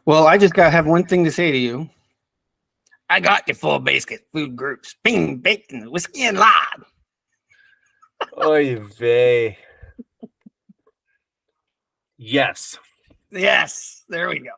Well, I just gotta have one thing to say to you. I got your full basic food groups: bean, bacon, whiskey, and lard. Oy vey. Yes. Yes, there we go.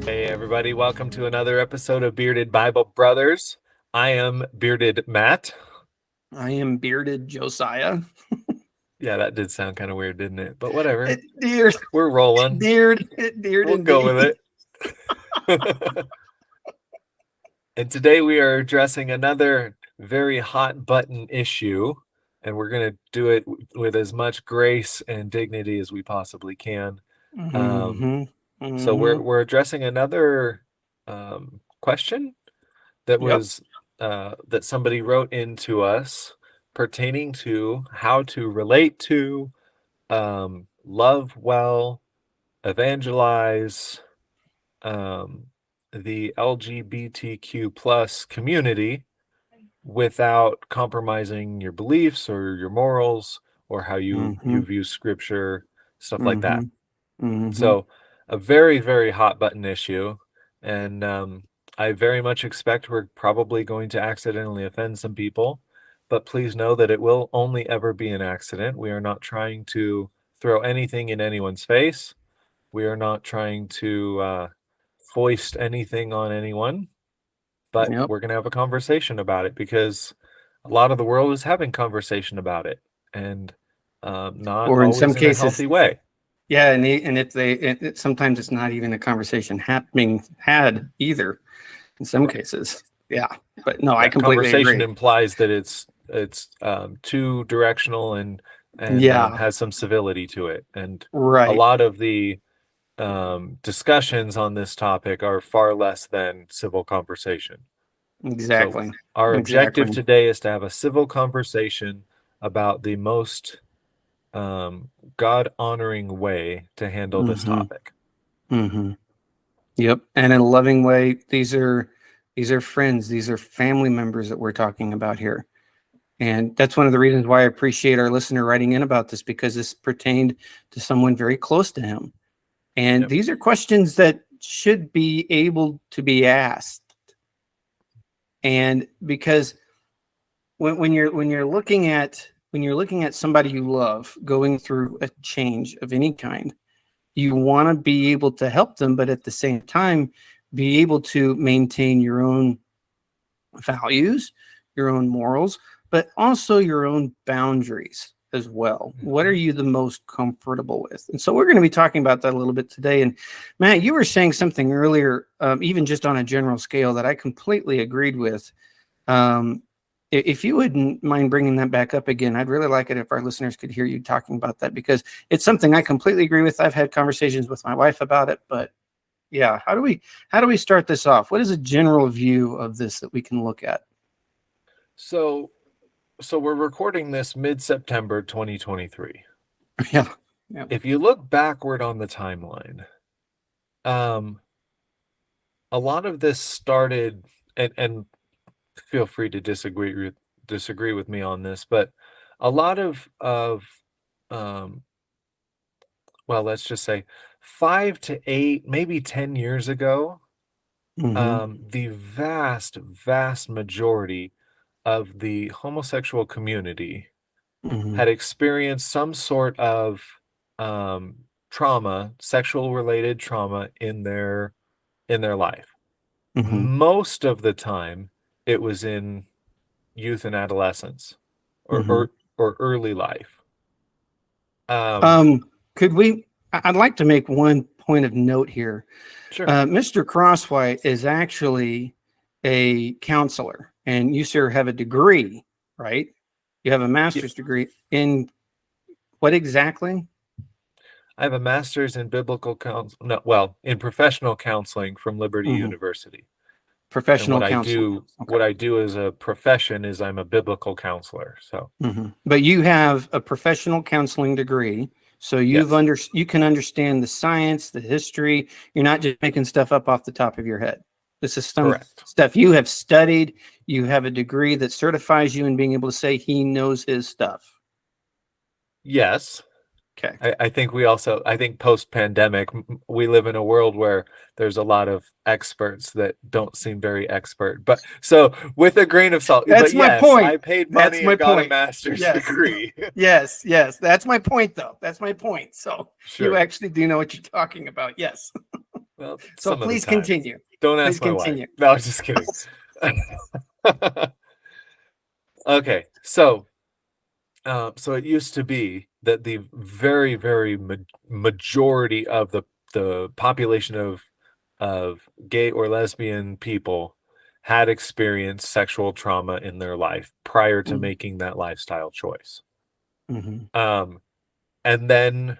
Hey, everybody. Welcome to another episode of Bearded Bible Brothers. I am Bearded Matt. I am bearded Josiah. Yeah, that did sound kind of weird, didn't it? But whatever. Dear, We're rolling. dear We'll go with it. And today we are addressing another very hot button issue, and we're going to do it with as much grace and dignity as we possibly can. So we're addressing another question that was that somebody wrote into us pertaining to how to relate to, love well, evangelize, the LGBTQ plus community without compromising your beliefs or your morals or how you view scripture, stuff like that. So a very, very hot button issue. And I very much expect we're probably going to accidentally offend some people, but please know that it will only ever be an accident. We are not trying to throw anything in anyone's face. We are not trying to foist anything on anyone, but we're going to have a conversation about it because a lot of the world is having conversation about it, and not or in always some cases, a healthy way. Yeah, and if they sometimes it's not even a conversation being had either. In some cases, yeah, but no, I completely conversation agree. implies that it's two directional and has some civility to it, and a lot of the discussions on this topic are far less than civil conversation. Exactly. So our objective today is to have a civil conversation about the most God-honoring way to handle this topic. Yep, and in a loving way. These are friends, these are family members that we're talking about here. And that's one of the reasons why I appreciate our listener writing in about this, because this pertained to someone very close to him. And these are questions that should be able to be asked. And because when you're looking at somebody you love going through a change of any kind, you want to be able to help them, but at the same time, be able to maintain your own values, your own morals, but also your own boundaries as well. What are you the most comfortable with? And so we're going to be talking about that a little bit today. And Matt, you were saying something earlier, even just on a general scale, that I completely agreed with. If you wouldn't mind bringing that back up again, I'd really like it if our listeners could hear you talking about that, because it's something I completely agree with. I've had conversations with my wife about it, but yeah, how do we start this off? What is a general view of this that we can look at? So we're recording this mid-September 2023. Yeah. If you look backward on the timeline, a lot of this started, and feel free to disagree with me on this, but a lot of well, let's just say 5 to 8, maybe 10 years ago, the vast majority of the homosexual community had experienced some sort of trauma, sexual related trauma in their life. Most of the time it was in youth and adolescence or early life. I'd like to make one point of note here. Sure. Mr. Crosswhite is actually a counselor, and you, sir, have a degree, right? You have a master's degree in what exactly? I have a master's in biblical in professional counseling from Liberty University. Professional counseling. What I do as a profession is I'm a biblical counselor. So, but you have a professional counseling degree, So Yes. you can understand the science, the history. You're not just making stuff up off the top of your head. This is some Correct. stuff you have studied. You have a degree that certifies you in being able to say he knows his stuff. Yes. Okay. I think post-pandemic, we live in a world where there's a lot of experts that don't seem very expert. But so with a grain of salt, That's but my yes, point. I paid That's money my and got a point. master's Yes. degree. Yes, yes. That's my point, though. That's my point. So Sure. you actually do know what you're talking about. Yes. Well, So some of the please time. continue. Don't Please ask my continue. wife. No, I'm just kidding. Okay, so it used to be that the very, very majority of the population of gay or lesbian people had experienced sexual trauma in their life prior to making that lifestyle choice. Mm-hmm. And then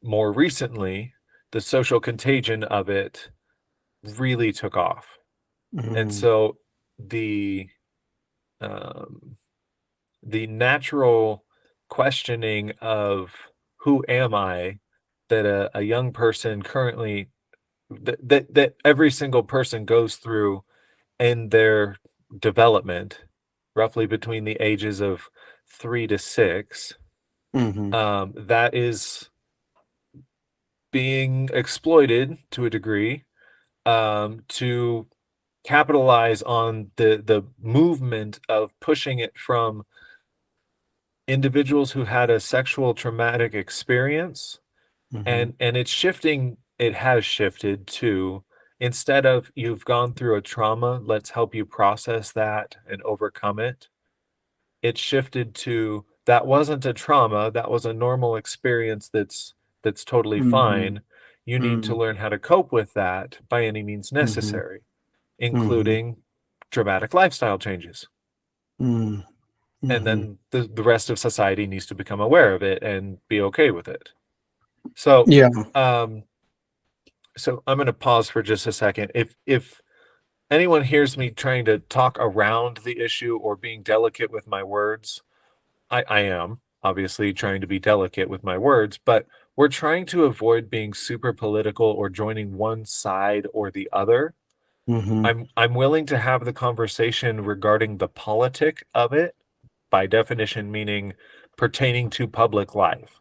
more recently, the social contagion of it really took off. Mm-hmm. And so the natural questioning of who am I that a young person currently that every single person goes through in their development, roughly between the ages of 3 to 6, Mm-hmm. that is being exploited to a degree, to capitalize on the movement of pushing it from individuals who had a sexual traumatic experience, Mm-hmm. and it has shifted to, instead of you've gone through a trauma, let's help you process that and overcome it. It shifted to, that wasn't a trauma, that was a normal experience that's totally Mm-hmm. fine. You need to learn how to cope with that by any means Mm-hmm. necessary, including dramatic lifestyle changes. Mm-hmm. And then the rest of society needs to become aware of it and be okay with it. So, Yeah. so I'm going to pause for just a second. If anyone hears me trying to talk around the issue or being delicate with my words, I am obviously trying to be delicate with my words, but we're trying to avoid being super political or joining one side or the other. Mm-hmm. I'm willing to have the conversation regarding the politic of it, by definition meaning pertaining to public life.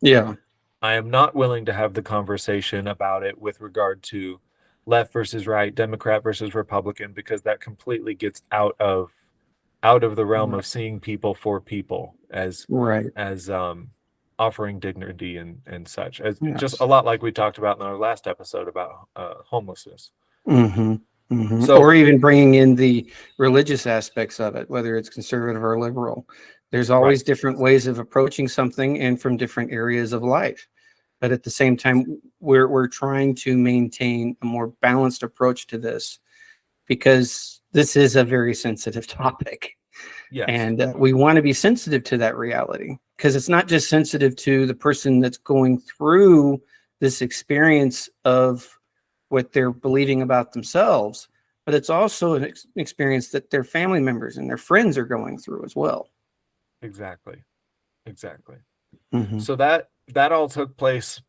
Yeah. I am not willing to have the conversation about it with regard to left versus right, Democrat versus Republican, because that completely gets out of the realm of seeing people for people as Right. offering dignity and such, as just Yes. a lot like we talked about in our last episode about homelessness. Mm-hmm. Mm-hmm. So Or even bringing in the religious aspects of it, whether it's conservative or liberal. There's always right, different ways of approaching something and from different areas of life. But at the same time, we're trying to maintain a more balanced approach to this because this is a very sensitive topic. yes, And we want to be sensitive to that reality because it's not just sensitive to the person that's going through this experience of what they're believing about themselves, but it's also an experience that their family members and their friends are going through as well. exactly. Mm-hmm. So that all took place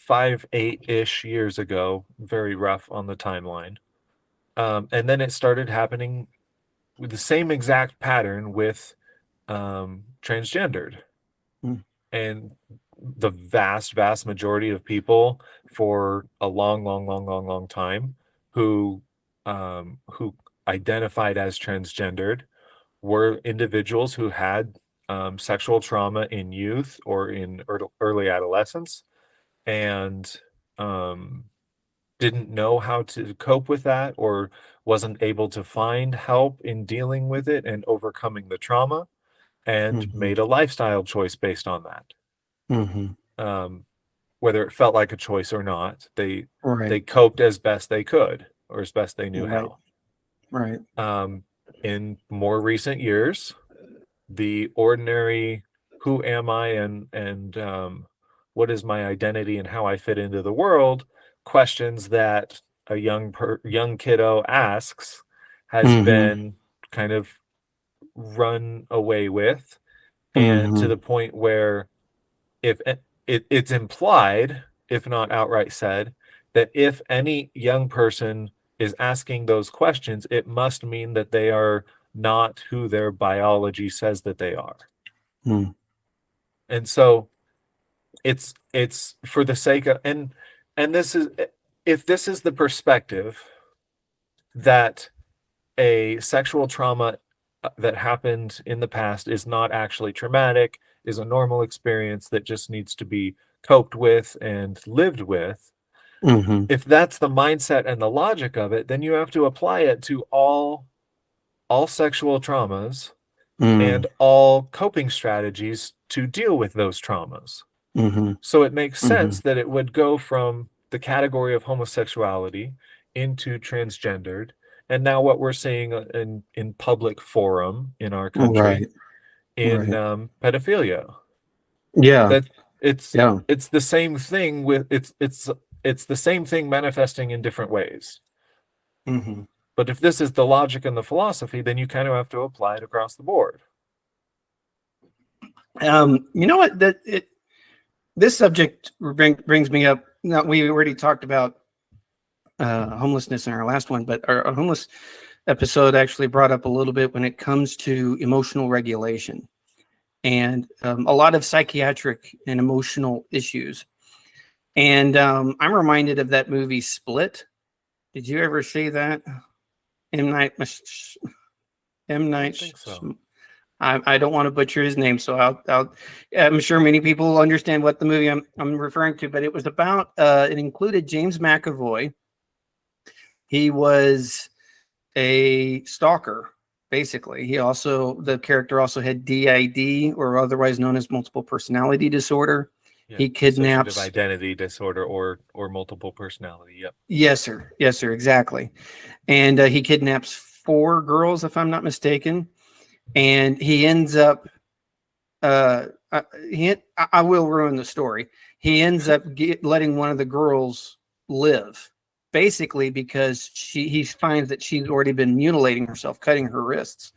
5-8-ish years ago, very rough on the timeline. And then it started happening with the same exact pattern with transgendered. Mm. And the vast majority of people for a long time who identified as transgendered were individuals who had sexual trauma in youth or in early adolescence, and didn't know how to cope with that, or wasn't able to find help in dealing with it and overcoming the trauma, and Mm-hmm. made a lifestyle choice based on that. Mm-hmm. Whether it felt like a choice or not, they Right. coped as best they could or as best they knew Right. how. Right. In more recent years, the ordinary who am I and what is my identity and how I fit into the world questions that a young kiddo asks has Mm-hmm. been kind of run away with, and to Mm-hmm. the point where if it's implied, if not outright said, that if any young person is asking those questions, it must mean that they are not who their biology says that they are. Mm. And so it's for the sake of, and this is, if this is the perspective that a sexual trauma that happened in the past is not actually traumatic, is a normal experience that just needs to be coped with and lived with. Mm-hmm. If that's the mindset and the logic of it, then you have to apply it to all sexual traumas and all coping strategies to deal with those traumas. Mm-hmm. So it makes sense that it would go from the category of homosexuality into transgendered, and now what we're seeing in public forum in our country, in pedophilia. Yeah. That it's the same thing with it's the same thing manifesting in different ways. Mm-hmm. But if this is the logic and the philosophy, then you kind of have to apply it across the board. You know what? This subject brings me up. Now, we already talked about homelessness in our last one, but our homeless episode actually brought up a little bit when it comes to emotional regulation and a lot of psychiatric and emotional issues. And I'm reminded of that movie Split. Did you ever see that? M. Night. I think so. I don't want to butcher his name, so I'm sure many people will understand what the movie I'm referring to. But it was about it included James McAvoy. He was a stalker, basically. The character also had DID, or otherwise known as multiple personality disorder. Yeah, he kidnaps dissociative identity disorder or multiple personality. Yep. Yes, sir. Yes, sir. Exactly. And he kidnaps 4 girls, if I'm not mistaken. And he ends up, I will ruin the story. He ends up letting one of the girls live, basically because he finds that she's already been mutilating herself, cutting her wrists.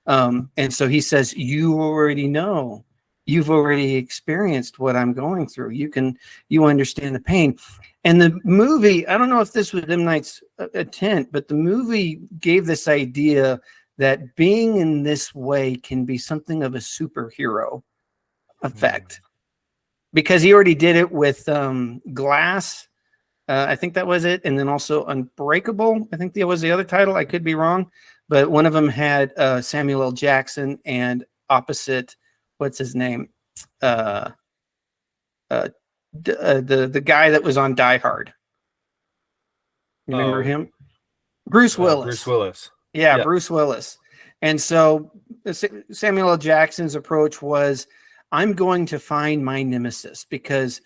And so he says, you already know, you've already experienced what I'm going through. You understand the pain. And the movie, I don't know if this was M. Night's intent, but the movie gave this idea that being in this way can be something of a superhero effect, because he already did it with Glass. I think that was it. And then also Unbreakable. I think that was the other title. I could be wrong, but one of them had Samuel L. Jackson and opposite, what's his name? The guy that was on Die Hard. You remember him? Bruce Willis. Bruce Willis. Yeah, yep. Bruce Willis. And so Samuel L. Jackson's approach was, I'm going to find my nemesis, because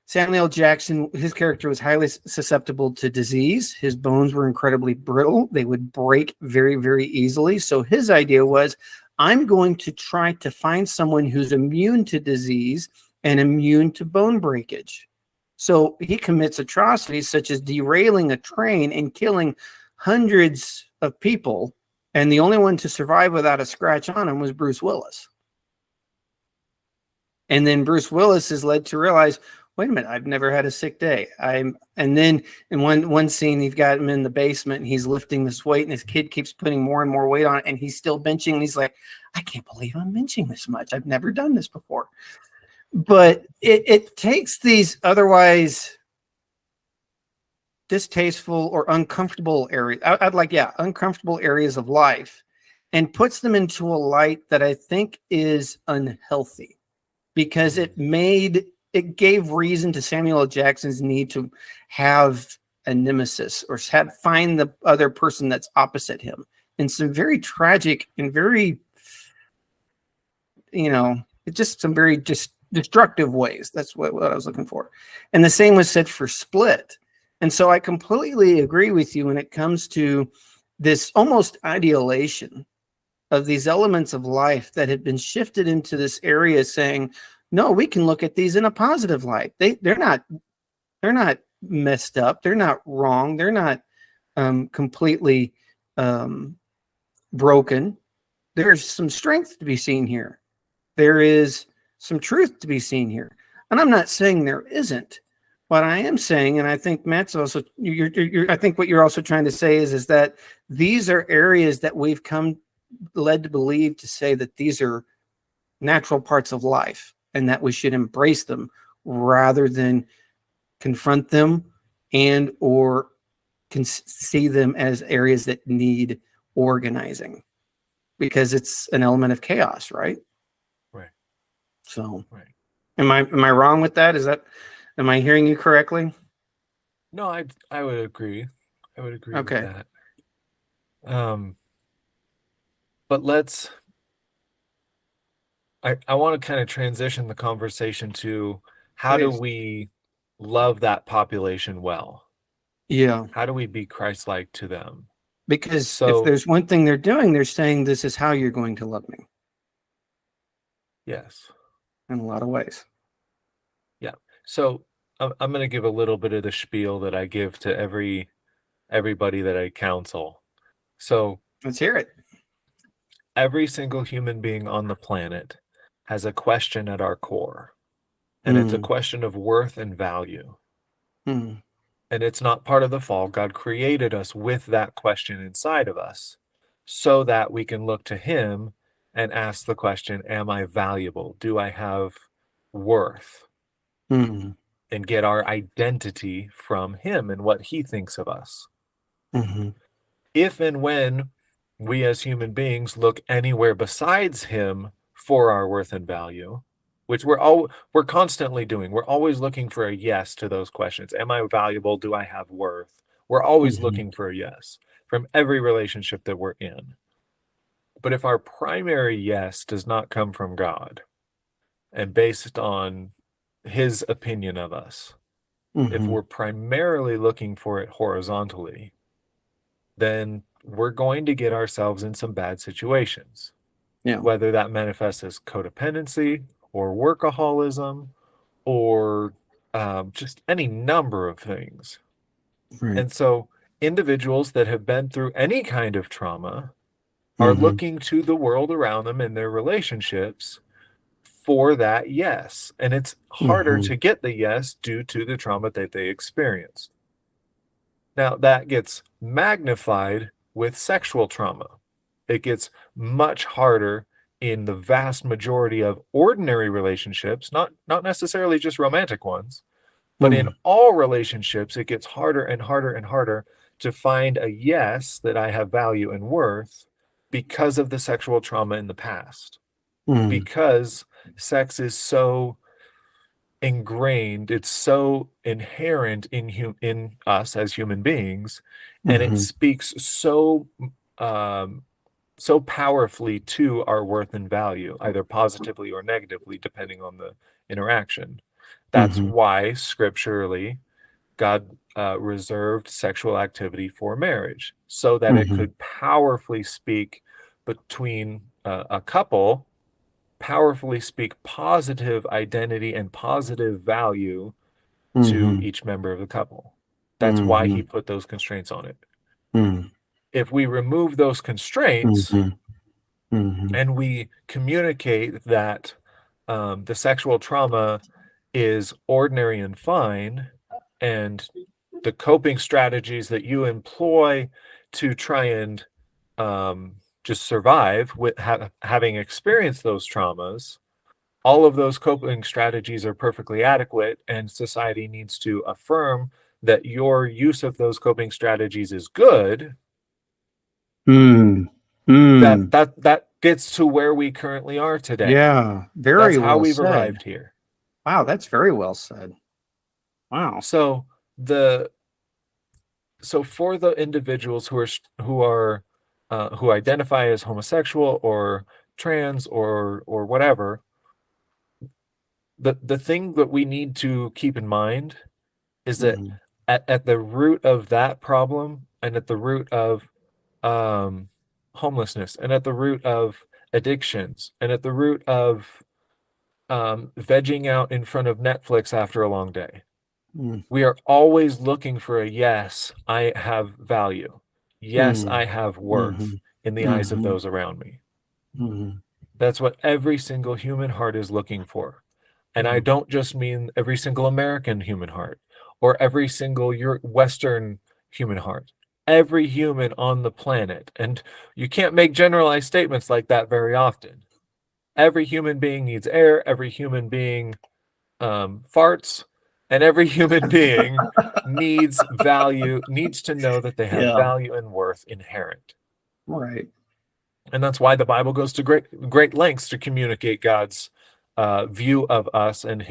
Samuel L. Jackson, his character was highly susceptible to disease. His bones were incredibly brittle. They would break very, very easily. So his idea was, I'm going to try to find someone who's immune to disease and immune to bone breakage. So he commits atrocities such as derailing a train and killing hundreds of people. And the only one to survive without a scratch on him was Bruce Willis. And then Bruce Willis is led to realize, wait a minute, I've never had a sick day. And then in one scene, you've got him in the basement and he's lifting this weight and his kid keeps putting more and more weight on it. And he's still benching. And he's like, I can't believe I'm benching this much. I've never done this before. But it takes these otherwise distasteful or uncomfortable areas, uncomfortable areas of life, and puts them into a light that I think is unhealthy, because it gave reason to Samuel L. Jackson's need to have a nemesis or find the other person that's opposite him in some very tragic and very, just some very destructive ways. That's what I was looking for. And the same was said for Split. And so I completely agree with you when it comes to this almost idealization of these elements of life that had been shifted into this area, saying, no, we can look at these in a positive light. They're not messed up. They're not wrong. They're not completely broken. There's some strength to be seen here. There is some truth to be seen here. And I'm not saying there isn't. What I am saying, and I think Matt's also, I think what you're also trying to say is that these are areas that we've come led to believe to say that these are natural parts of life and that we should embrace them rather than confront them and or see them as areas that need organizing, because it's an element of chaos, right? Right. So, right. Am I wrong with that? Am I hearing you correctly? No, I would agree. I would agree with Okay. that. But I want to kind of transition the conversation to how do Please. we love that population well? Yeah. How do we be Christ-like to them? Because if So, there's one thing they're doing, they're saying this is how you're going to love me yes. in a lot of ways. Yeah. So I'm going to give a little bit of the spiel that I give to everybody that I counsel. So Let's hear it. every single human being on the planet has a question at our core, and it's a question of worth and value. Mm. And it's not part of the fall. God created us with that question inside of us so that we can look to Him and ask the question, am I valuable? Do I have worth? Mm. And get our identity from Him and what He thinks of us. Mm-hmm. If and when we as human beings look anywhere besides Him for our worth and value, which we're constantly doing. We're always looking for a yes to those questions. Am I valuable? Do I have worth? We're always Mm-hmm. looking for a yes from every relationship that we're in. But if our primary yes does not come from God and based on His opinion of us, if Mm-hmm. we're primarily looking for it horizontally, then we're going to get ourselves in some bad situations. Yeah. Whether that manifests as codependency or workaholism or just any number of things. Right. And so individuals that have been through any kind of trauma are Mm-hmm. looking to the world around them and their relationships for that yes. And it's harder Mm-hmm. to get the yes due to the trauma that they experienced. Now, that gets magnified with sexual trauma. It gets much harder in the vast majority of ordinary relationships, not necessarily just romantic ones, but in all relationships, it gets harder and harder and harder to find a yes that I have value and worth because of the sexual trauma in the past. Mm-hmm. Because sex is so ingrained, it's so inherent in us as human beings, and it Mm-hmm. speaks so powerfully to our worth and value, either positively or negatively, depending on the interaction. That's Mm-hmm. why scripturally God reserved sexual activity for marriage, so that it Mm-hmm. could powerfully speak between a couple, powerfully speak positive identity and positive value to Mm-hmm. each member of the couple. That's why Mm-hmm. He put those constraints on it. Mm-hmm. If we remove those constraints Mm-hmm. Mm-hmm. and we communicate that the sexual trauma is ordinary and fine, and the coping strategies that you employ to try and just survive with having experienced those traumas, all of those coping strategies are perfectly adequate, and society needs to affirm that your use of those coping strategies is good. Mm. Mm. That gets to where we currently are today. Yeah. Very That's how well we've said. arrived here. Wow, that's very well said. Wow. So for the individuals who identify as homosexual or trans or whatever, the thing that we need to keep in mind is that Mm-hmm. at the root of that problem, and at the root of homelessness, and at the root of addictions, and at the root of vegging out in front of Netflix after a long day, we are always looking for a yes, I have value. Yes, Mm-hmm. I have worth in the eyes of Mm-hmm. those around me. Mm-hmm. That's what every single human heart is looking for. And I don't just mean every single American human heart or every single Western human heart. Every human on the planet. And you can't make generalized statements like that very often. Every human being needs air. Every human being farts. And every human being needs to know that they have value and worth inherent. Right. And that's why the Bible goes to great lengths to communicate God's view of us and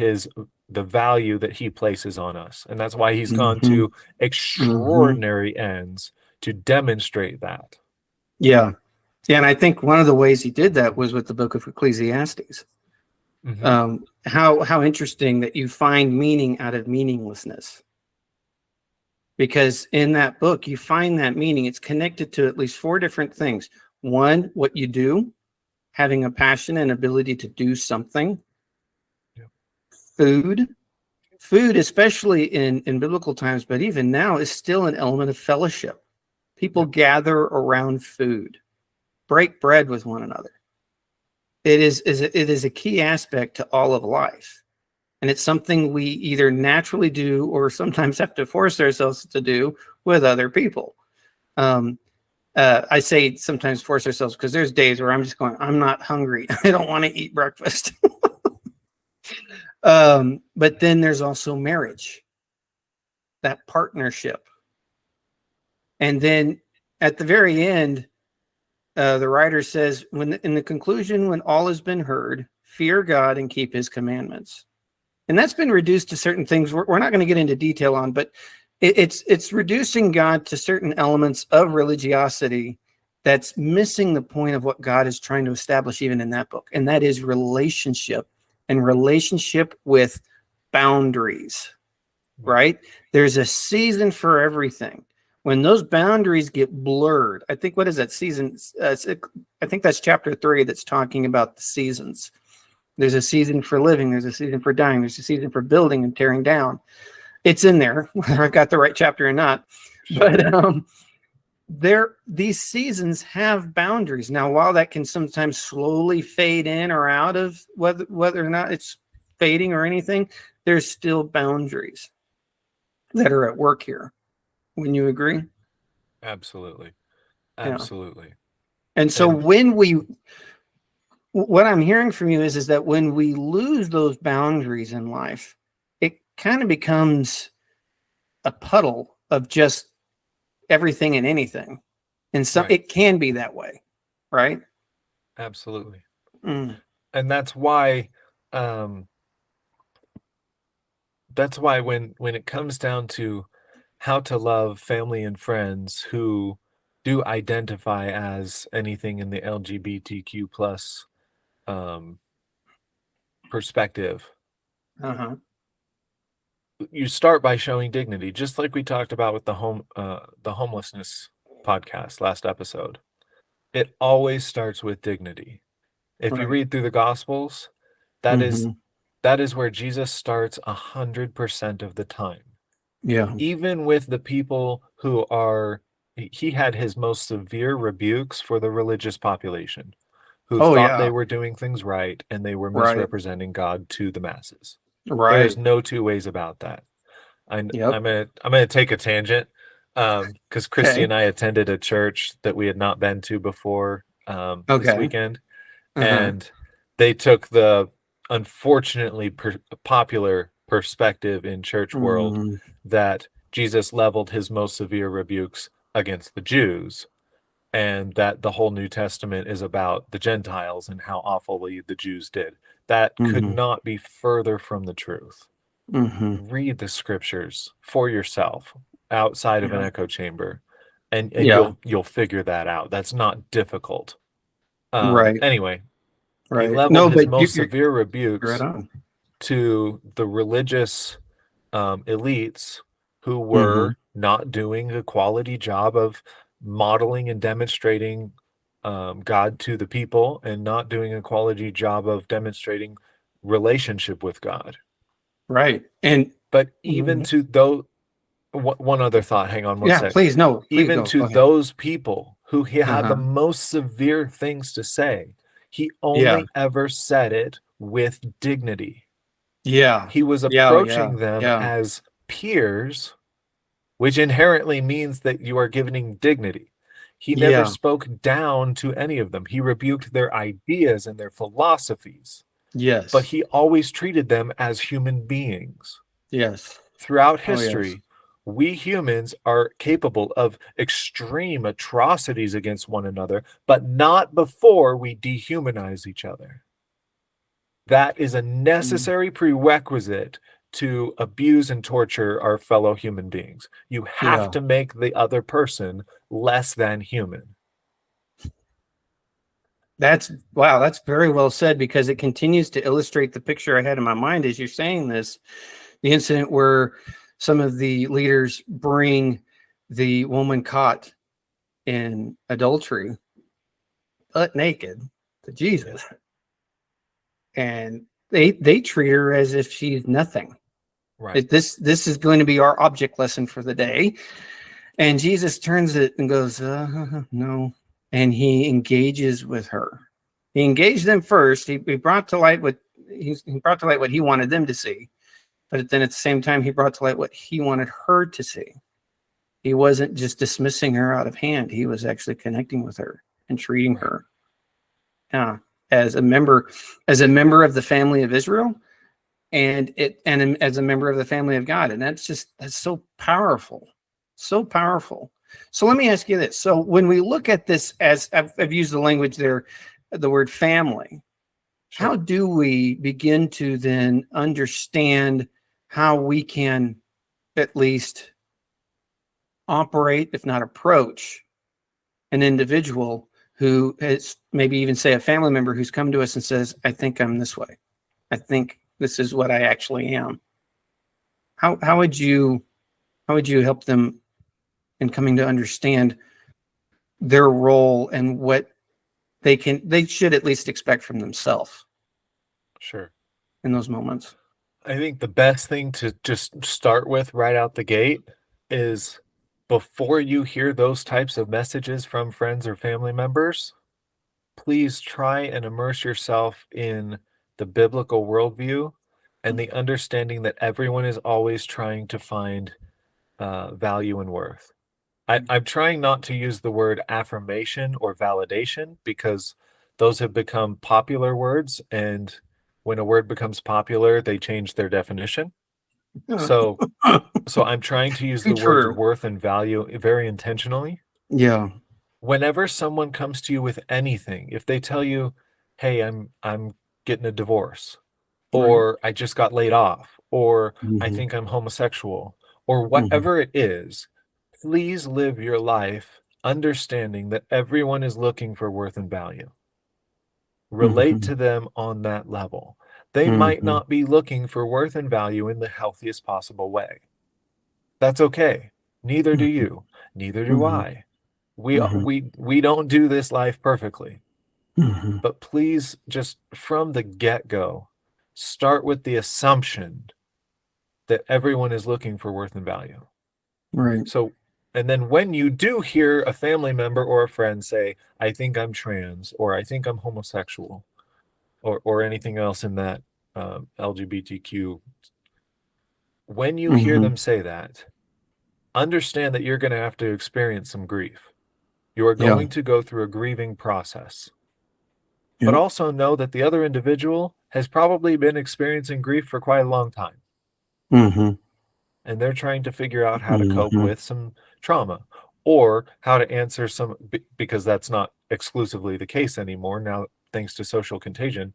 the value that he places on us. And that's why he's gone to extraordinary ends to demonstrate that. Yeah. Yeah. And I think one of the ways he did that was with the book of Ecclesiastes. How interesting that you find meaning out of meaninglessness. Because in that book, you find that meaning. It's connected to at least 4 different things. One, what you do, having a passion and ability to do something. Food, especially in biblical times, but even now, is still an element of fellowship. People gather around food, break bread with one another. It is a key aspect to all of life. And it's something we either naturally do or sometimes have to force ourselves to do with other people. I say sometimes force ourselves because there's days where I'm just going, I'm not hungry. I don't want to eat breakfast. But then there's also marriage, that partnership. And then at the very end, the writer says, in the conclusion, when all has been heard, fear God and keep his commandments. And that's been reduced to certain things we're not going to get into detail on, but it's reducing God to certain elements of religiosity that's missing the point of what God is trying to establish even in that book. And that is relationship, and relationship with boundaries, right? There's a season for everything. When those boundaries get blurred, I think, what is that season? I think that's chapter 3 that's talking about the seasons. There's a season for living. There's a season for dying. There's a season for building and tearing down. It's in there, whether I've got the right chapter or not. But these seasons have boundaries. Now, while that can sometimes slowly fade in or out of whether or not it's fading or anything, there's still boundaries that are at work here. Wouldn't you agree? Absolutely. Yeah. And so what I'm hearing from you is that when we lose those boundaries in life, it kind of becomes a puddle of just everything and anything. And so it can be that way, right? Absolutely. And that's why when it comes down to how to love family and friends who do identify as anything in the LGBTQ plus perspective, you start by showing dignity, just like we talked about with the homelessness podcast last episode. It always starts with dignity. If you read through the Gospels, that is where Jesus starts 100% of the time. Yeah. Even with the people who he had his most severe rebukes for the religious population who thought they were doing things right and they were misrepresenting God to the masses. There's no 2 ways about that. I'm gonna take a tangent because Christy and I attended a church that we had not been to before this weekend, and they took the unfortunately popular perspective in church world that Jesus leveled his most severe rebukes against the Jews, and that the whole New Testament is about the Gentiles and how awfully the Jews did. That could not be further from the truth. Read the scriptures for yourself outside of an echo chamber, and you'll figure that out. That's not difficult. Anyway, he leveled his most severe rebukes to the religious elites who were not doing a quality job of modeling and demonstrating God to the people, and not doing a quality job of demonstrating relationship with God. But even to those, one other thought, hang on one second. Please, no. Even to those people who he had the most severe things to say, he only ever said it with dignity. Yeah. He was Yeah. Yeah. approaching them Yeah. as peers, which inherently means that you are giving dignity. He never Yeah. spoke down to any of them. He rebuked their ideas and their philosophies, but Yes. he always treated them as human beings. Yes. Throughout Oh, yes. history, we humans are capable of extreme atrocities against one another, but not before we dehumanize each other. That is a Mm. necessary prerequisite to abuse and torture our fellow human beings. You have Yeah. to make the other person less than human. That's wow. That's very well said, because it continues to illustrate the picture I had in my mind as you're saying this. The incident where some of the leaders bring the woman caught in adultery, butt naked, to Jesus, and they treat her as if she's nothing. Right. This is going to be our object lesson for the day. And Jesus turns it and goes, no. And he engages with her. He engaged them first. He brought to light what he brought to light what he wanted them to see. But then at the same time, he brought to light what he wanted her to see. He wasn't just dismissing her out of hand. He was actually connecting with her and treating Right. her as a member of the family of Israel, and as a member of the family of God. And that's so powerful. So powerful. So let me ask you this. So when we look at this, as I've used the language there, the word family, Sure. how do we begin to then understand how we can at least operate, if not approach, an individual who has, maybe even say, a family member who's come to us and says, I think I'm this way. I think this is what I actually am. How would you help them in coming to understand their role and what they should at least expect from themselves Sure. in those moments? I think the best thing to just start with right out the gate is, before you hear those types of messages from friends or family members, please try and immerse yourself in the biblical worldview and the understanding that everyone is always trying to find value and worth. I'm trying not to use the word affirmation or validation, because those have become popular words, and when a word becomes popular, they change their definition. So I'm trying to use Too the words true. worth and value very intentionally. Yeah. Whenever someone comes to you with anything, if they tell you, "Hey, I'm getting a divorce," Right. or "I just got laid off," or "I Mm-hmm. think I'm homosexual," or Mm-hmm. whatever it is, please live your life understanding that everyone is looking for worth and value. Relate Mm-hmm. to them on that level. They might Mm-hmm. not be looking for worth and value in the healthiest possible way. That's okay. Neither do you. Neither do Mm-hmm. I. We Mm-hmm. we don't do this life perfectly. Mm-hmm. But please, just from the get-go, start with the assumption that everyone is looking for worth and value. Right. So, and then when you do hear a family member or a friend say, I think I'm trans, or I think I'm homosexual, or anything else in that LGBTQ, when you hear Mm-hmm. them say that, understand that you're going to have to experience some grief. You are Yeah. going to go through a grieving process. But Yeah. also know that the other individual has probably been experiencing grief for quite a long time, Mm-hmm. and they're trying to figure out how to cope Mm-hmm. with some trauma, or how to answer some, because that's not exclusively the case anymore now, thanks to social contagion.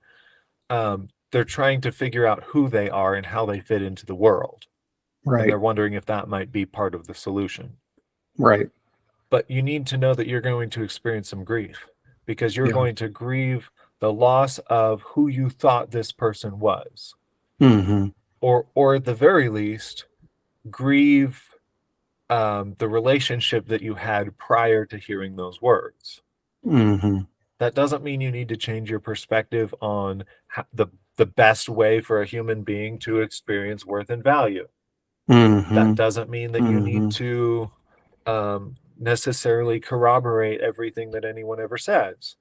They're trying to figure out who they are and how they fit into the world, and Right. they're wondering if that might be part of the solution. Right. But you need to know that you're going to experience some grief, because you're Yeah. going to grieve the loss of who you thought this person was, Mm-hmm. or at the very least, grieve the relationship that you had prior to hearing those words. Mm-hmm. That doesn't mean you need to change your perspective on the best way for a human being to experience worth and value. That Mm-hmm. doesn't mean that you need Mm-hmm. to necessarily corroborate everything that anyone ever says.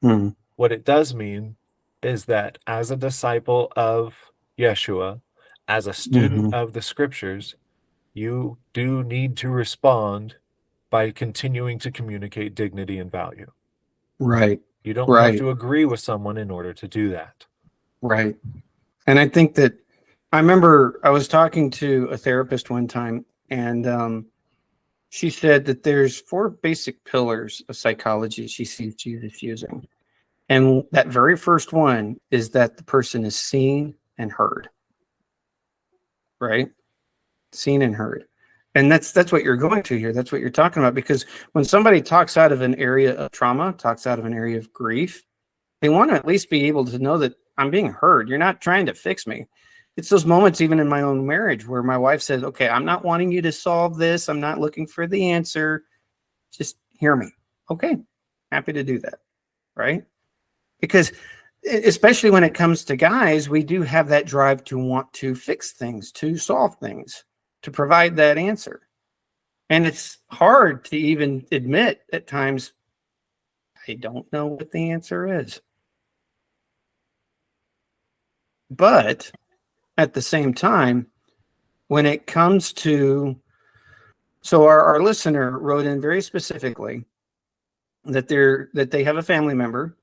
Mm-hmm. What it does mean is that as a disciple of Yeshua, as a student of the scriptures, you do need to respond by continuing to communicate dignity and value. Right. You don't have Right. to agree with someone in order to do that. Right. And I think that I remember I was talking to a therapist one time, and she said that there's 4 basic pillars of psychology she sees Jesus using. And that very first one is that the person is seen and heard. Right? Seen and heard. And that's what you're going to here. That's what you're talking about. Because when somebody talks out of an area of trauma, talks out of an area of grief, they want to at least be able to know that I'm being heard. You're not trying to fix me. It's those moments, even in my own marriage, where my wife says, okay, I'm not wanting you to solve this. I'm not looking for the answer. Just hear me. Okay. Happy to do that. Right? Because especially when it comes to guys, we do have that drive to want to fix things, to solve things, to provide that answer. And it's hard to even admit at times, I don't know what the answer is. But at the same time, when it comes to, so our listener wrote in very specifically that they have a family member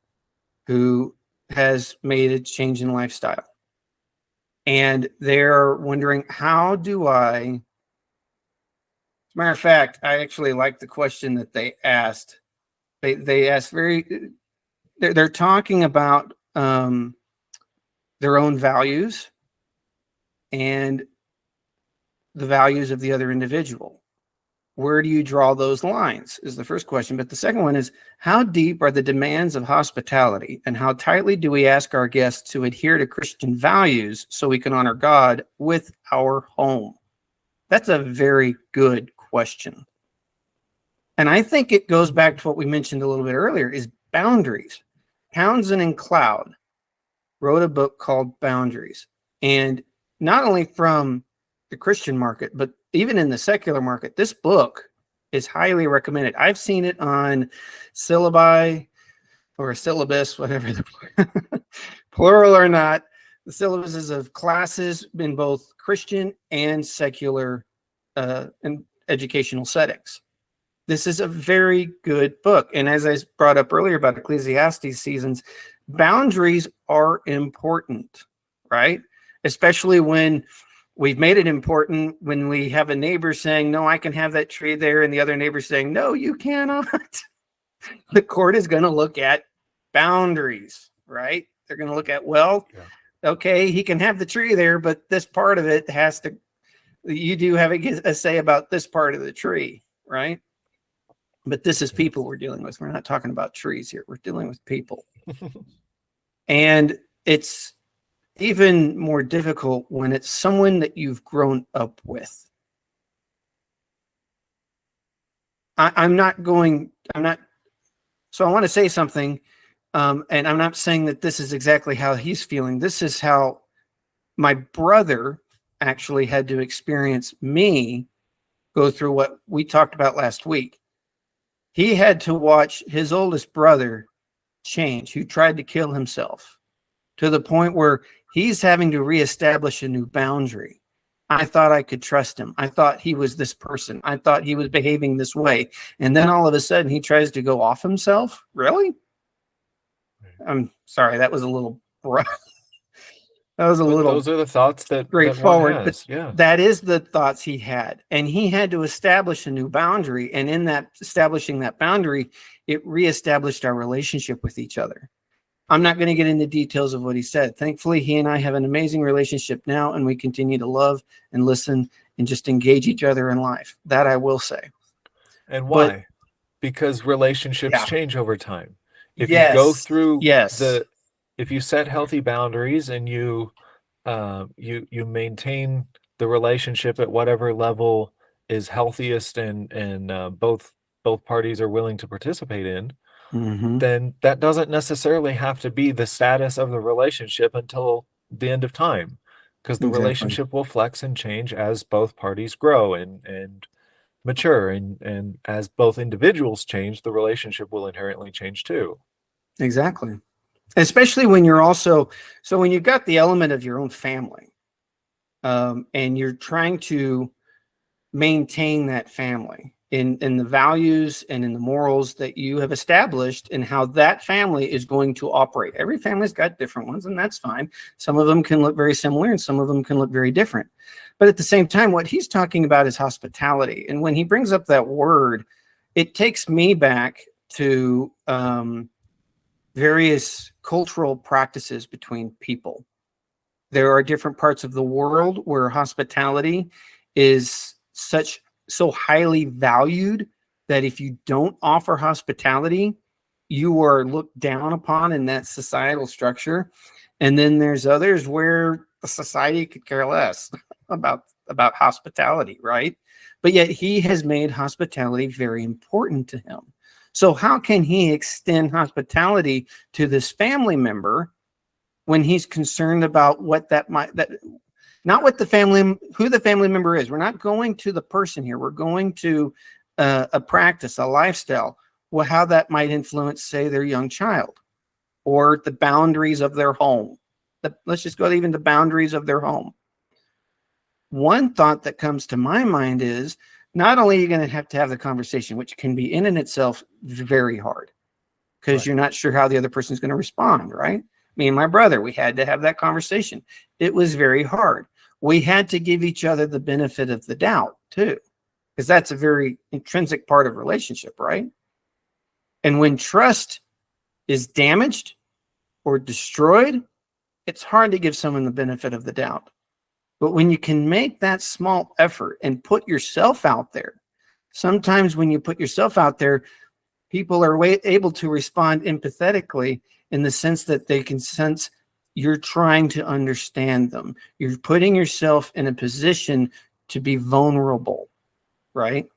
who has made a change in lifestyle. And they're wondering, how do I, as a matter of fact, I actually like the question that they asked. They asked they're talking about their own values and the values of the other individual. Where do you draw those lines is the first question. But the second one is, how deep are the demands of hospitality, and how tightly do we ask our guests to adhere to Christian values so we can honor God with our home? That's a very good question. And I think it goes back to what we mentioned a little bit earlier, is boundaries. Townsend and Cloud wrote a book called Boundaries. And not only from the Christian market, but even in the secular market, this book is highly recommended. I've seen it on syllabi or syllabus, whatever, plural or not, the syllabuses of classes in both Christian and secular and educational settings. This is a very good book. And as I brought up earlier about Ecclesiastes seasons, boundaries are important, right? Especially when we've made it important when we have a neighbor saying, no, I can have that tree there, and the other neighbor saying, no, you cannot. The court is going to look at boundaries, right? They're going to look at, well, okay, he can have the tree there, but this part of it has to, you do have a say about this part of the tree, right? But this is people we're dealing with. We're not talking about trees here. We're dealing with people. And it's even more difficult when it's someone that you've grown up with. I'm not, so I want to say something, and I'm not saying that this is exactly how he's feeling. This is how my brother actually had to experience me go through what we talked about last week. He had to watch his oldest brother change, who tried to kill himself, to the point where he's having to reestablish a new boundary. I thought I could trust him. I thought he was this person. I thought he was behaving this way. And then all of a sudden he tries to go off himself. Really? I'm sorry. That was a little rough. That was a little. Those are the thoughts that straightforward. That has, but that is the thoughts he had. And he had to establish a new boundary. And in that establishing that boundary, it reestablished our relationship with each other. I'm not going to get into details of what he said. Thankfully, he and I have an amazing relationship now, and we continue to love and listen and just engage each other in life. That I will say. And why? Because relationships change over time. If you go through if you set healthy boundaries and you maintain the relationship at whatever level is healthiest and both parties are willing to participate in, then that doesn't necessarily have to be the status of the relationship until the end of time, because the relationship will flex and change as both parties grow and mature, and as both individuals change, the relationship will inherently change too. Exactly. Especially when you're also, so when you've got the element of your own family, and you're trying to maintain that family in the values and in the morals that you have established and how that family is going to operate. Every family's got different ones, and that's fine. Some of them can look very similar and some of them can look very different. But at the same time, what he's talking about is hospitality. And when he brings up that word, it takes me back to various cultural practices between people. There are different parts of the world where hospitality is so highly valued that if you don't offer hospitality, you are looked down upon in that societal structure. And then there's others where the society could care less about hospitality, right? But yet he has made hospitality very important to him. So how can he extend hospitality to this family member when he's concerned about what not what who the family member is? We're not going to the person here. We're going to a practice, a lifestyle, well, how that might influence, say, their young child or the boundaries of their home. Let's just go to even the boundaries of their home. One thought that comes to my mind is not only are you going to have the conversation, which can be in and itself very hard because you're not sure how the other person is going to respond, right? Me and my brother, we had to have that conversation. It was very hard. We had to give each other the benefit of the doubt too, because that's a very intrinsic part of relationship, right? And when trust is damaged or destroyed, it's hard to give someone the benefit of the doubt. But when you can make that small effort and put yourself out there, sometimes when you put yourself out there, people are able to respond empathetically in the sense that they can sense you're trying to understand them. You're putting yourself in a position to be vulnerable, right?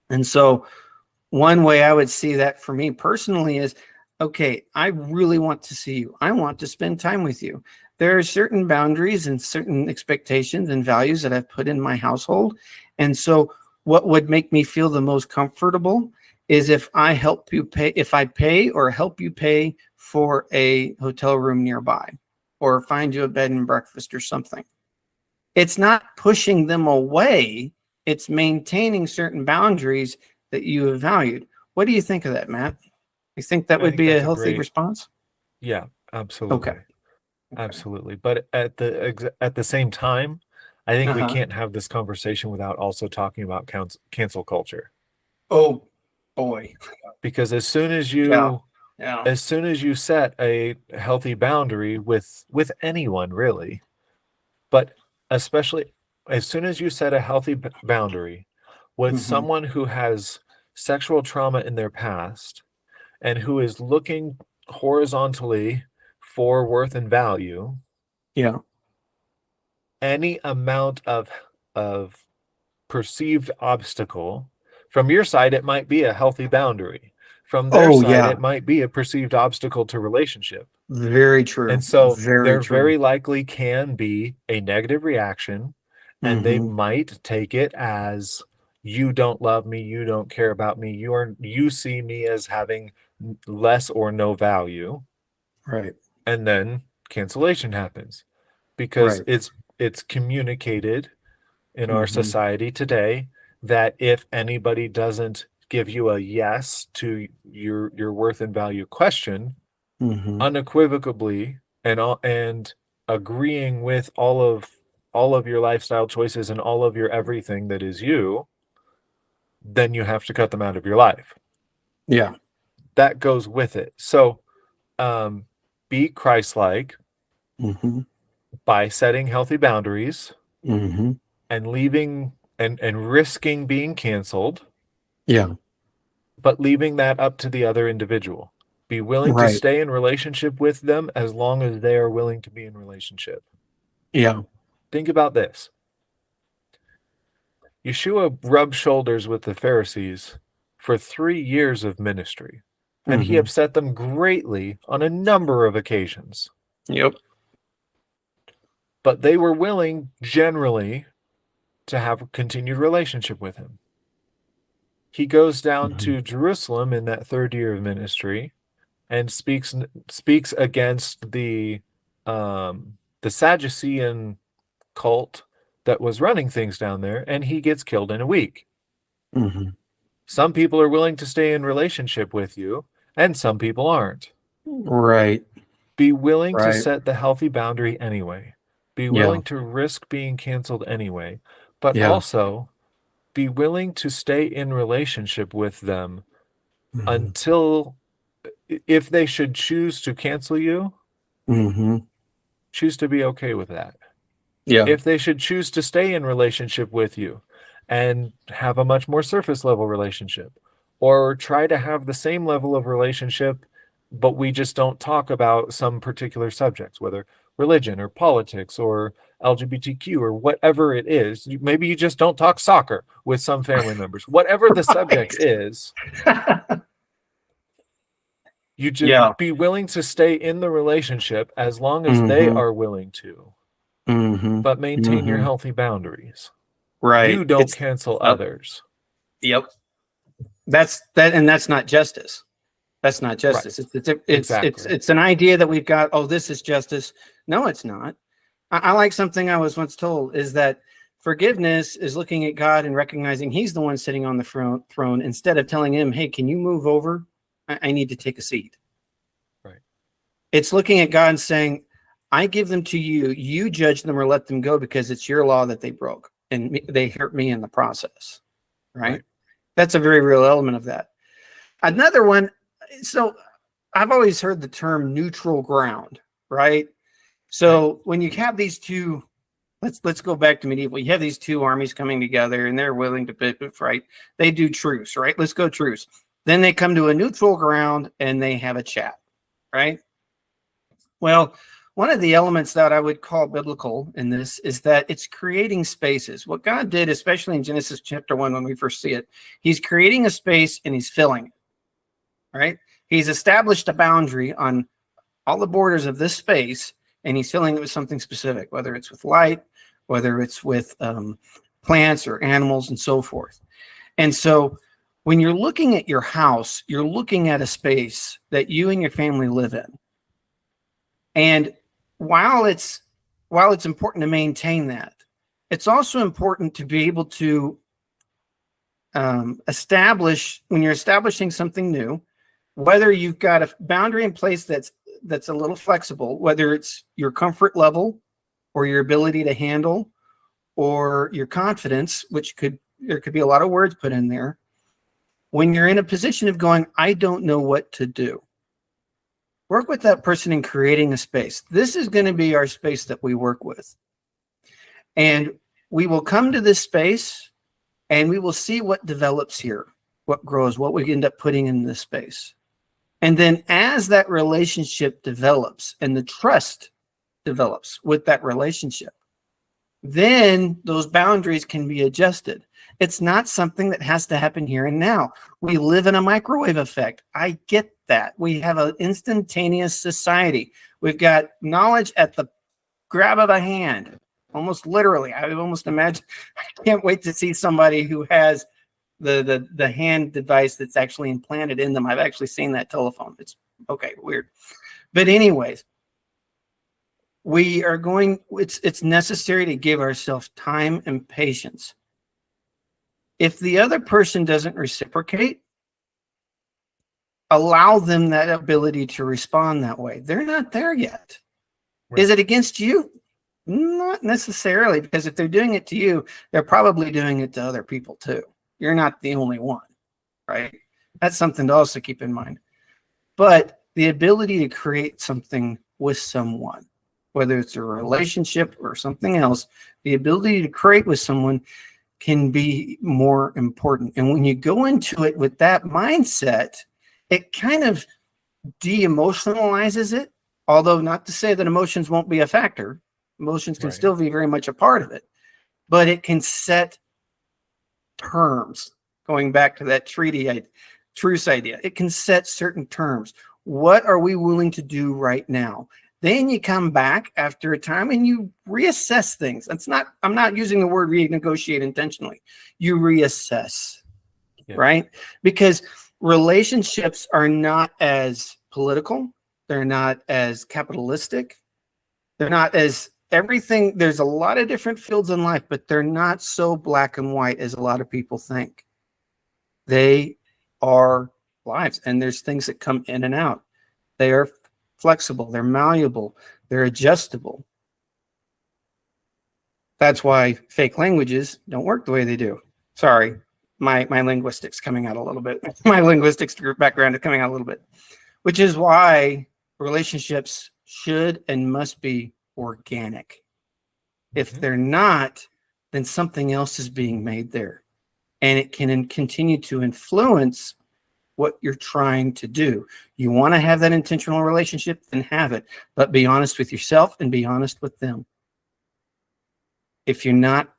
And so one way I would see that for me personally is, okay, I really want to see you. I want to spend time with you. There are certain boundaries and certain expectations and values that I've put in my household. And so what would make me feel the most comfortable is if I pay or help you pay for a hotel room nearby or find you a bed and breakfast or something. It's not pushing them away. It's maintaining certain boundaries that you have valued. What do you think of that, Matt? You think that would be a healthy response? Yeah, absolutely. Okay. Absolutely. But at the same time, I think we can't have this conversation without also talking about cancel culture. Oh boy. Because as soon as you set a healthy boundary with anyone really, but especially as soon as you set a healthy boundary with someone who has sexual trauma in their past and who is looking horizontally for worth and value, any amount of perceived obstacle from your side, it might be a healthy boundary. From their side, it might be a perceived obstacle to relationship. Very true. And so there very likely can be a negative reaction, and they might take it as, you don't love me, you don't care about me, you see me as having less or no value. Right. And then cancellation happens because it's communicated in our society today that if anybody doesn't give you a yes to your worth and value question, unequivocally and agreeing with all of your lifestyle choices and all of your everything that is you, then you have to cut them out of your life. Yeah. That goes with it. So be Christ-like by setting healthy boundaries and leaving and risking being canceled. Yeah. But leaving that up to the other individual. Be willing to stay in relationship with them as long as they are willing to be in relationship. Yeah. Think about this. Yeshua rubbed shoulders with the Pharisees for 3 years of ministry, and he upset them greatly on a number of occasions. Yep. But they were willing, generally, to have a continued relationship with him. He goes down to Jerusalem in that 3rd year of ministry and speaks against the Sadducean cult that was running things down there, and he gets killed in a week. Mm-hmm. Some people are willing to stay in relationship with you, and some people aren't. Right. Be willing to Right. set the healthy boundary anyway. Be Yeah. willing to risk being canceled anyway, but Yeah. also be willing to stay in relationship with them Mm-hmm. until, if they should choose to cancel you, Mm-hmm. choose to be okay with that. Yeah. If they should choose to stay in relationship with you and have a much more surface level relationship, or try to have the same level of relationship, but we just don't talk about some particular subjects, whether religion or politics or LGBTQ or whatever it is. Maybe you just don't talk soccer with some family members. Whatever the subject is, you just Yeah. be willing to stay in the relationship as long as they Mm-hmm. are willing to, Mm-hmm. but maintain your Mm-hmm. healthy boundaries. Right. You don't It's cancel yep. others. Yep. That's that, and that's not justice. That's not Right. justice. It's Exactly. it's an idea that we've got. Oh, this is justice. No, it's not. I like something I was once told is that forgiveness is looking at God and recognizing He's the one sitting on the throne instead of telling Him, "Hey, can you move over? I need to take a seat." Right. It's looking at God and saying, "I give them to you. You judge them or let them go because it's your law that they broke and they hurt me in the process." Right? That's a very real element of that. Another one. So I've always heard the term neutral ground, right? So when you have these two, let's go back to medieval. You have these two armies coming together and they're willing to fight. They do truce, right? Let's go truce. Then they come to a neutral ground and they have a chat, right? Well, one of the elements that I would call biblical in this is that it's creating spaces. What God did, especially in Genesis chapter 1, when we first see it, He's creating a space and He's filling it. Right? He's established a boundary on all the borders of this space, and He's filling it with something specific, whether it's with light, whether it's with plants or animals and so forth. And so when you're looking at your house, you're looking at a space that you and your family live in. And while it's important to maintain that, it's also important to be able to establish, when you're establishing something new, whether you've got a boundary in place that's a little flexible, whether it's your comfort level or your ability to handle or your confidence, there could be a lot of words put in there. When you're in a position of going, I don't know what to do, work with that person in creating a space. This is going to be our space that we work with. And we will come to this space and we will see what develops here, what grows, what we end up putting in this space. And then as that relationship develops and the trust develops with that relationship, then those boundaries can be adjusted. It's not something that has to happen here and now. We live in a microwave effect. I get that. We have an instantaneous society. We've got knowledge at the grab of a hand, almost literally. I would almost imagine, I can't wait to see somebody who has the hand device that's actually implanted in them. I've actually seen that telephone. It's okay, weird. But anyways, it's necessary to give ourselves time and patience. If the other person doesn't reciprocate, allow them that ability to respond that way. They're not there yet. Right. Is it against you? Not necessarily, because if they're doing it to you, they're probably doing it to other people too. You're not the only one, right? That's something to also keep in mind. But the ability to create something with someone, whether it's a relationship or something else, the ability to create with someone can be more important. And when you go into it with that mindset, it kind of de-emotionalizes it, although not to say that emotions won't be a factor. Emotions can still be very much a part of it, but it can set terms, going back to that truce idea. It can set certain terms. What are we willing to do right now? Then you come back after a time and you reassess things. I'm not using the word renegotiate intentionally. You reassess, right? Because relationships are not as political. They're not as capitalistic. They're not as everything, there's a lot of different fields in life, but they're not so black and white as a lot of people think. They are lives, and there's things that come in and out. They are flexible, they're malleable, they're adjustable. That's why fake languages don't work the way they do. Sorry, my linguistics coming out a little bit. My linguistics background is coming out a little bit, which is why relationships should and must be organic. If they're not, then something else is being made there, and it can continue to influence what you're trying to do. You want to have that intentional relationship, then have it, but be honest with yourself and be honest with them. If you're not,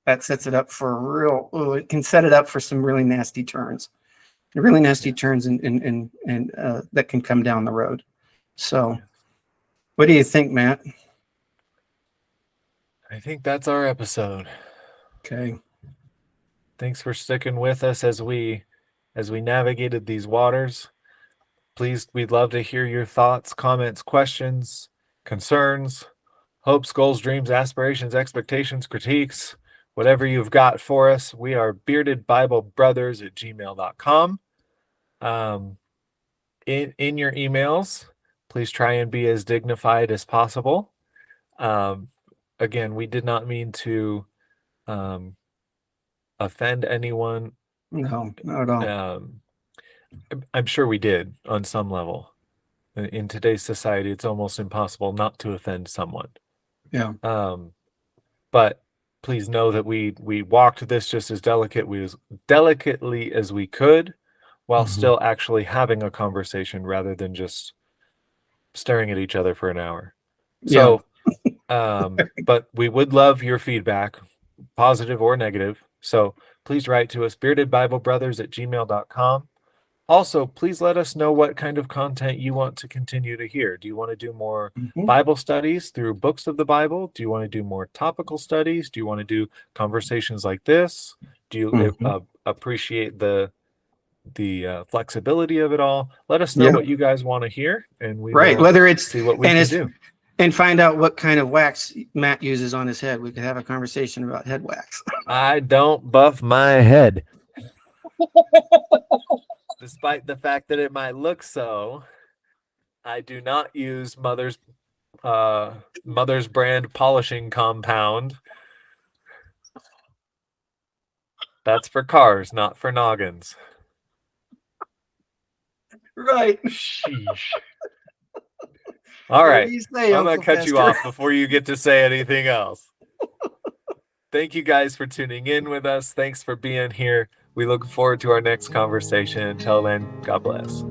that sets it up for it can set it up for some really nasty turns, and that can come down the road. So what do you think, Matt? I think that's our episode. Okay. Thanks for sticking with us as we navigated these waters. Please, we'd love to hear your thoughts, comments, questions, concerns, hopes, goals, dreams, aspirations, expectations, critiques, whatever you've got for us. We are beardedbiblebrothers@gmail.com. In your emails, please try and be as dignified as possible. Again, we did not mean to offend anyone. No, not at all. I'm sure we did on some level. In today's society, it's almost impossible not to offend someone. Yeah. But please know that we walked this just as delicately as we could, while still actually having a conversation rather than just staring at each other for an hour. So, but we would love your feedback, positive or negative. So please write to us, beardedbiblebrothers@gmail.com. Also, please let us know what kind of content you want to continue to hear. Do you want to do more Bible studies through books of the Bible? Do you want to do more topical studies? Do you want to do conversations like this? Do you appreciate the flexibility of it all? Let us know what you guys want to hear, and we will whether it's see what we can do. And find out what kind of wax Matt uses on his head. We could have a conversation about head wax. I don't buff my head. Despite the fact that it might look so, I do not use Mother's brand polishing compound. That's for cars, not for noggins. Right. Sheesh. All right. I'm going to cut you off before you get to say anything else. Thank you guys for tuning in with us. Thanks for being here. We look forward to our next conversation. Until then, God bless.